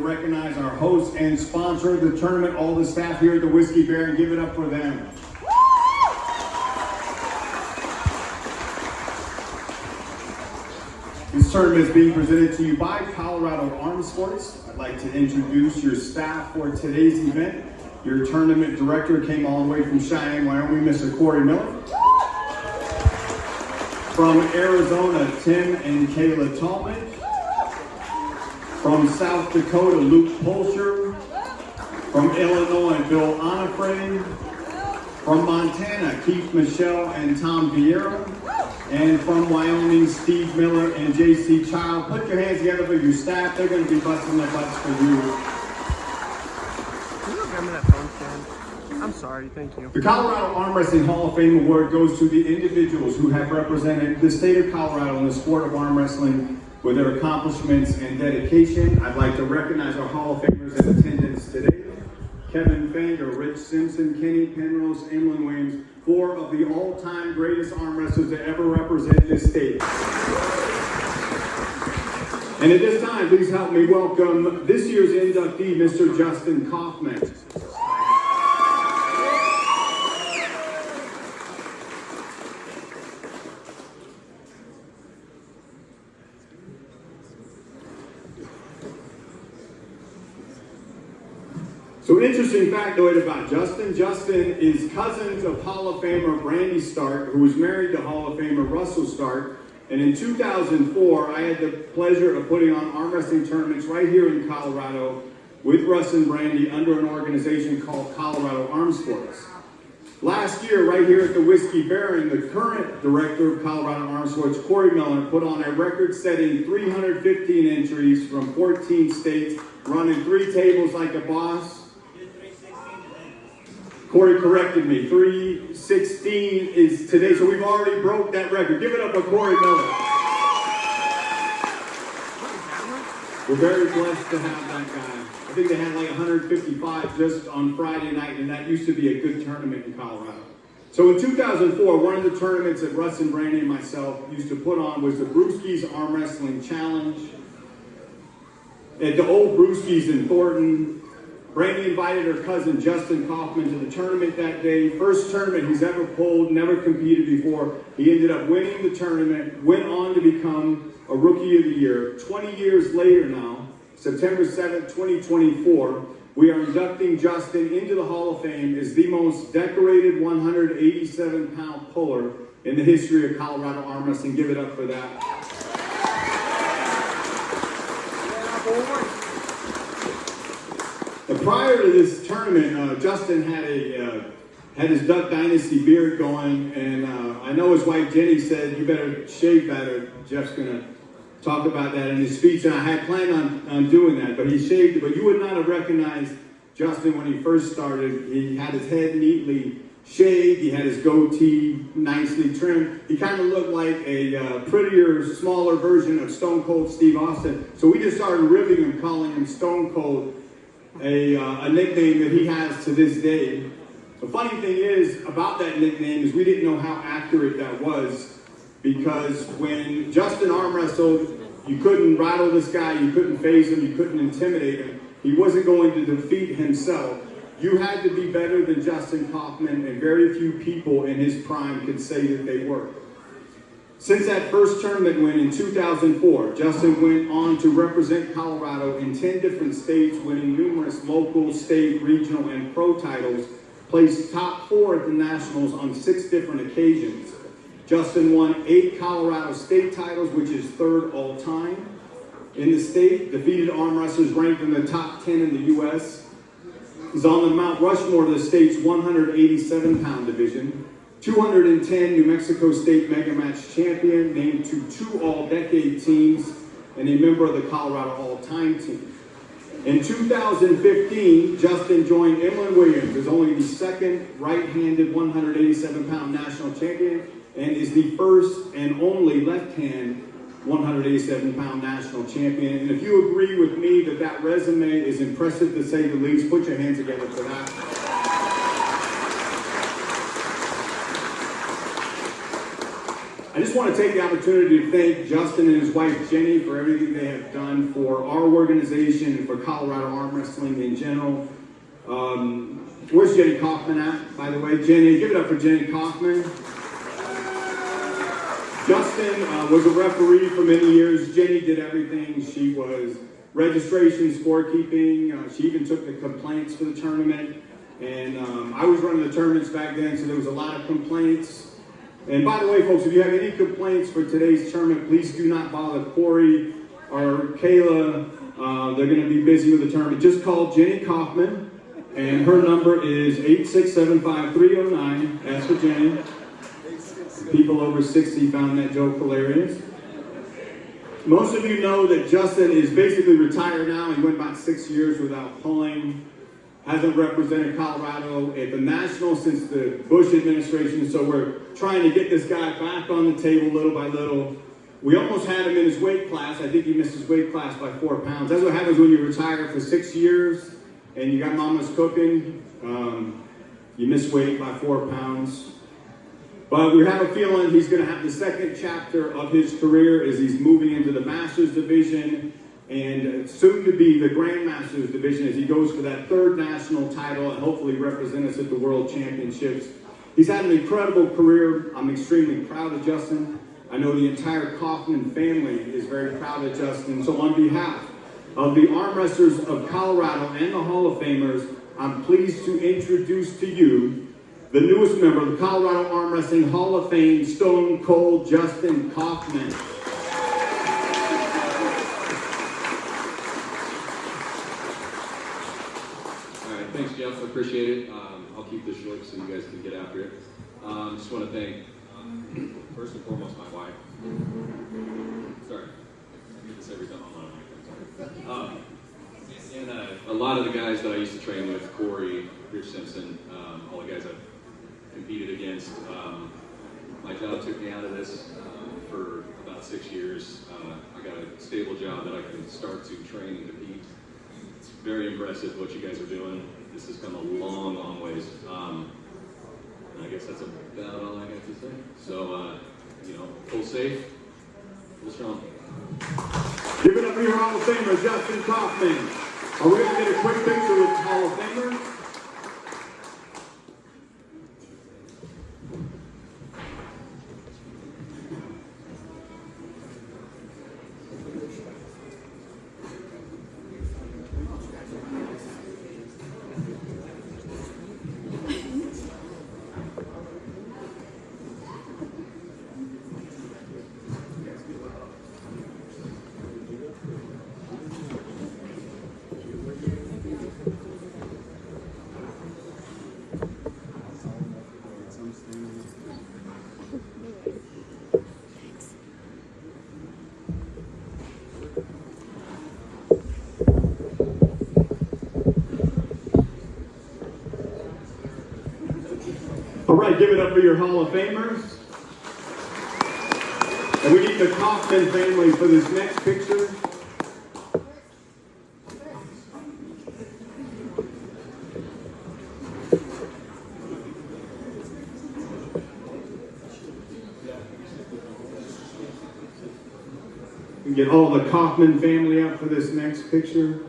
recognize our host and sponsor of the tournament, all the staff here at the Whiskey Bear, and give it up for them. This tournament is being presented to you by Colorado Arm Sports. I'd like to introduce your staff for today's event. Your tournament director came all the way from Cheyenne, Wyoming, Mr. Corey Miller. From Arizona, Tim and Kayla Tallman. From South Dakota, Luke Polsher. From Illinois, Bill Onifray. From Montana, Keith Michelle and Tom Vieira. And from Wyoming, Steve Miller and JC Child. Put your hands together for your staff. They're going to be busting their butts for you. Can you grab me that phone stand? I'm sorry, thank you. The Colorado Arm Wrestling Hall of Fame Award goes to the individuals who have represented the state of Colorado in the sport of arm wrestling with their accomplishments and dedication. I'd like to recognize our Hall of Famers in attendance today. Kevin Fanger, Rich Simpson, Kenny Penrose, Emlyn Williams, 4 of the all-time greatest arm wrestlers to ever represent this state. And at this time, please help me welcome this year's inductee, Mr. Justin Kaufman. So an interesting factoid about Justin. Justin is cousins of Hall of Famer Brandy Stark, who was married to Hall of Famer Russell Stark. And in 2004, I had the pleasure of putting on arm wrestling tournaments right here in Colorado with Russ and Brandy under an organization called Colorado Arm Sports. Last year, right here at the Whiskey Baron, the current director of Colorado Arm Sports, Corey Miller, put on a record-setting 315 entries from 14 states, running 3 tables like a boss. Corey corrected me. 316 is today, so we've already broke that record. Give it up for Corey Miller. We're very blessed to have that guy. I think they had like 155 just on Friday night, and that used to be a good tournament in Colorado. So in 2004, one of the tournaments that Russ and Brandy and myself used to put on was the Brewski's Arm Wrestling Challenge. At the old Brewski's in Thornton, Brandy invited her cousin Justin Kaufman to the tournament that day. First tournament he's ever pulled, never competed before. He ended up winning the tournament, went on to become a Rookie of the Year. 20 years later now, September 7th, 2024, we are inducting Justin into the Hall of Fame as the most decorated 187-pound puller in the history of Colorado arm wrestling. Give it up for that. Prior to this tournament, Justin had his Duck Dynasty beard going, and I know his wife Jenny said, "You better shave that, or Jeff's gonna talk about that in his speech." And I had planned on doing that, but he shaved it. But you would not have recognized Justin when he first started. He had his head neatly shaved. He had his goatee nicely trimmed. He kind of looked like a prettier, smaller version of Stone Cold Steve Austin. So we just started ribbing him, calling him Stone Cold. A nickname that he has to this day. The funny thing is about that nickname is we didn't know how accurate that was, because when Justin arm wrestled, you couldn't rattle this guy, you couldn't phase him, you couldn't intimidate him. He wasn't going to defeat himself. You had to be better than Justin Kaufman, and very few people in his prime could say that they were. Since that first tournament win in 2004, Justin went on to represent Colorado in 10 different states, winning numerous local, state, regional, and pro titles, placed top 4 at the Nationals on 6 different occasions. Justin won 8 Colorado state titles, which is 3rd all time in the state, defeated arm wrestlers ranked in the top 10 in the U.S., is on the Mount Rushmore of the state's 187-pound division, 210 New Mexico State Mega Match champion, named to 2 all-decade teams, and a member of the Colorado All-Time team. In 2015, Justin joined Emlyn Williams as only the 2nd right-handed 187-pound national champion, and is the first and only left-hand 187-pound national champion. And if you agree with me that that resume is impressive to say the least, put your hands together for that. I I just want to take the opportunity to thank Justin and his wife Jenny for everything they have done for our organization and for Colorado arm wrestling in general. Where's Jenny Kaufman at, by the way? Jenny, give it up for Jenny Kaufman. Justin was a referee for many years. Jenny did everything. She was registration, scorekeeping. She even took the complaints for the tournament. And I was running the tournaments back then, so there was a lot of complaints. And by the way, folks, if you have any complaints for today's tournament, please do not bother Corey or Kayla. They're going to be busy with the tournament. Just call Jenny Kaufman, and her number is 8675309. That's for Jenny. People over 60 found that joke hilarious. Most of you know that Justin is basically retired now. He went about 6 years without pulling. Hasn't represented Colorado at the National since the Bush administration, so we're trying to get this guy back on the table little by little. We almost had him in his weight class. I think he missed his weight class by 4 pounds. That's what happens when you retire for 6 years and you got mama's cooking. You miss weight by 4 pounds. But we have a feeling he's going to have the second chapter of his career as he's moving into the Masters division and soon to be the Grandmasters division as he goes for that third national title and hopefully represent us at the World Championships. He's had an incredible career. I'm extremely proud of Justin. I know the entire Kaufman family is very proud of Justin. So on behalf of the arm wrestlers of Colorado and the Hall of Famers, I'm pleased to introduce to you the newest member of the Colorado Arm Wrestling Hall of Fame, Stone Cold Justin Kaufman. Thanks, Jeff. I appreciate it. I'll keep this short so you guys can get after it. Just want to thank, first and foremost, my wife. Sorry, I do this every time I'm on a mic. And a lot of the guys that I used to train with, Corey, Rich Simpson, all the guys I've competed against. My job took me out of this for about 6 years. I got a stable job that I can start to train and compete. It's very impressive what you guys are doing. This has come a long, long ways. And I guess that's about all I got to say. So, pull safe, pull strong. Give it up for your Hall of Famer, Justin Kaufman. Are we going to get a quick picture with the Hall of Famers? All right, give it up for your Hall of Famers. And we need the Kaufman family for this next picture. We can get all the Kaufman family up for this next picture.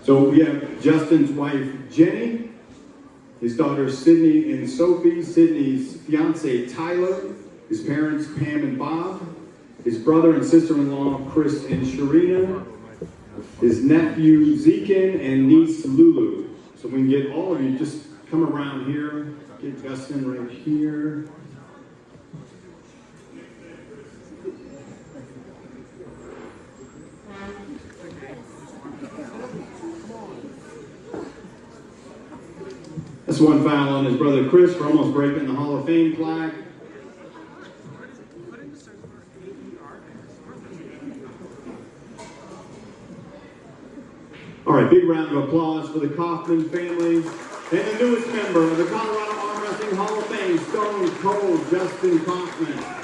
So we have Justin's wife, Jenny, his daughters, Sydney and Sophie, Sydney's fiance, Tyler, his parents, Pam and Bob, his brother and sister-in-law, Chris and Sharina, his nephew, Zekin, and niece, Lulu. So we can get all of you, just come around here, get Justin right here. That's one foul on his brother Chris for almost breaking the Hall of Fame plaque. All right, big round of applause for the Kaufman family and the newest member of the Colorado Arm Wrestling Hall of Fame, Stone Cold Justin Kaufman.